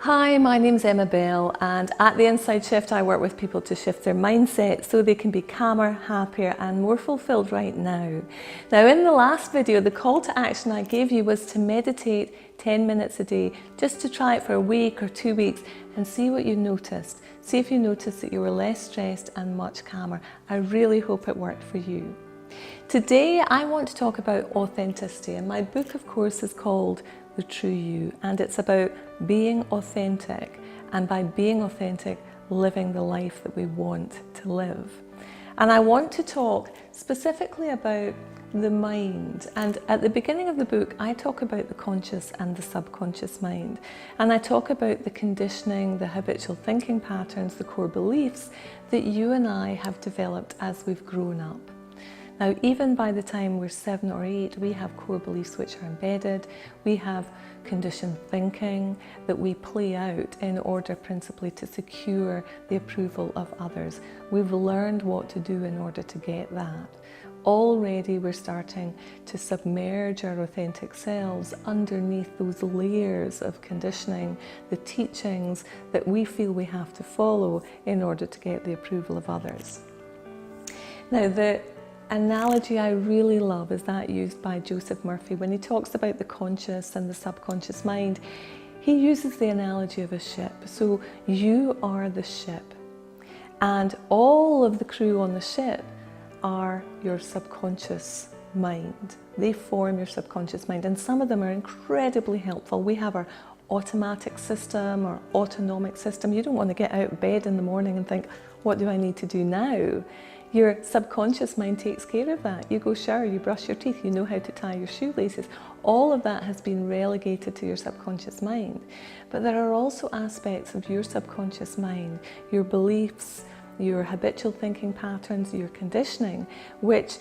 Hi, my name's Emma Bell, and at The Inside Shift I work with people to shift their mindset so they can be calmer, happier and more fulfilled right now. Now, in the last video, the call to action I gave you was to meditate 10 minutes a day, just to try it for a week or 2 weeks and see what you noticed. See if you noticed that you were less stressed and much calmer. I really hope it worked for you. Today I want to talk about authenticity, and my book of course is called The True You, and it's about being authentic, and by being authentic, living the life that we want to live. And I want to talk specifically about the mind, and at the beginning of the book I talk about the conscious and the subconscious mind, and I talk about the conditioning, the habitual thinking patterns, the core beliefs that you and I have developed as we've grown up. Now, even by the time we're 7 or 8, we have core beliefs which are embedded. We have conditioned thinking that we play out in order principally to secure the approval of others. We've learned what to do in order to get that. Already we're starting to submerge our authentic selves underneath those layers of conditioning, the teachings that we feel we have to follow in order to get the approval of others. Now, the analogy I really love is that used by Joseph Murphy when he talks about the conscious and the subconscious mind. He uses the analogy of a ship. So you are the ship, and all of the crew on the ship are your subconscious mind. They form your subconscious mind, and some of them are incredibly helpful. We have our automatic system or autonomic system. You don't want to get out of bed in the morning and think, what do I need to do now? Your subconscious mind takes care of that. You go shower, you brush your teeth, you know how to tie your shoelaces. All of that has been relegated to your subconscious mind. But there are also aspects of your subconscious mind, your beliefs, your habitual thinking patterns, your conditioning, which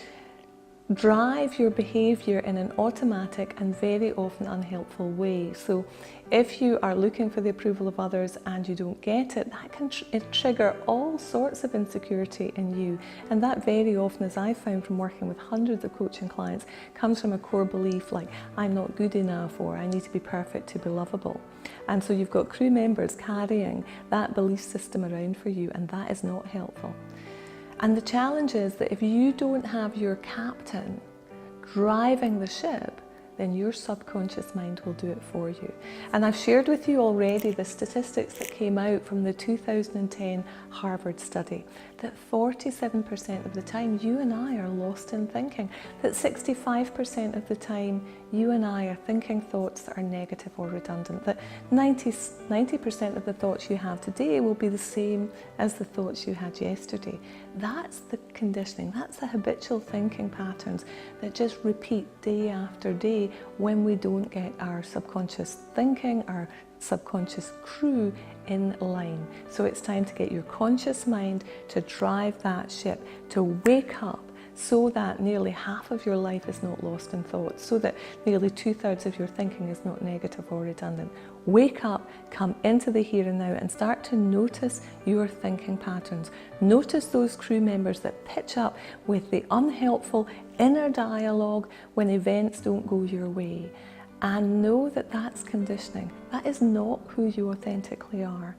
drive your behaviour in an automatic and very often unhelpful way. So if you are looking for the approval of others and you don't get it, that can trigger all sorts of insecurity in you. And that very often, as I've found from working with hundreds of coaching clients, comes from a core belief like, I'm not good enough, or I need to be perfect to be lovable. And so you've got crew members carrying that belief system around for you, and that is not helpful. And the challenge is that if you don't have your captain driving the ship, then your subconscious mind will do it for you. And I've shared with you already the statistics that came out from the 2010 Harvard study, that 47% of the time you and I are lost in thinking, that 65% of the time you and I are thinking thoughts that are negative or redundant, that 90% of the thoughts you have today will be the same as the thoughts you had yesterday. That's the conditioning, that's the habitual thinking patterns that just repeat day after day when we don't get our subconscious thinking, our subconscious crew in line. So it's time to get your conscious mind to drive that ship, to wake up, so that nearly half of your life is not lost in thought, so that nearly 2/3 of your thinking is not negative or redundant. Wake up, come into the here and now, and start to notice your thinking patterns. Notice those crew members that pitch up with the unhelpful inner dialogue when events don't go your way. And know that that's conditioning. That is not who you authentically are.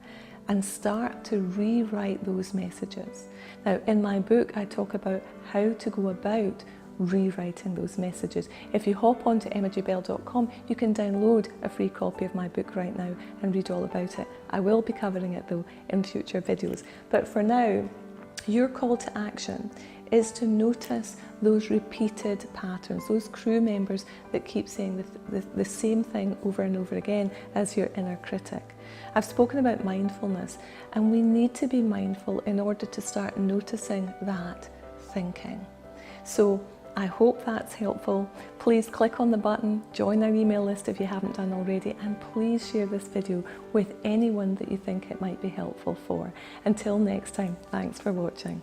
And start to rewrite those messages. Now, in my book, I talk about how to go about rewriting those messages. If you hop onto emmajbell.com, you can download a free copy of my book right now and read all about it. I will be covering it though in future videos. But for now, your call to action is to notice those repeated patterns, those crew members that keep saying the same thing over and over again as your inner critic. I've spoken about mindfulness, and we need to be mindful in order to start noticing that thinking. So I hope that's helpful. Please click on the button, join our email list if you haven't done already, and please share this video with anyone that you think it might be helpful for. Until next time, thanks for watching.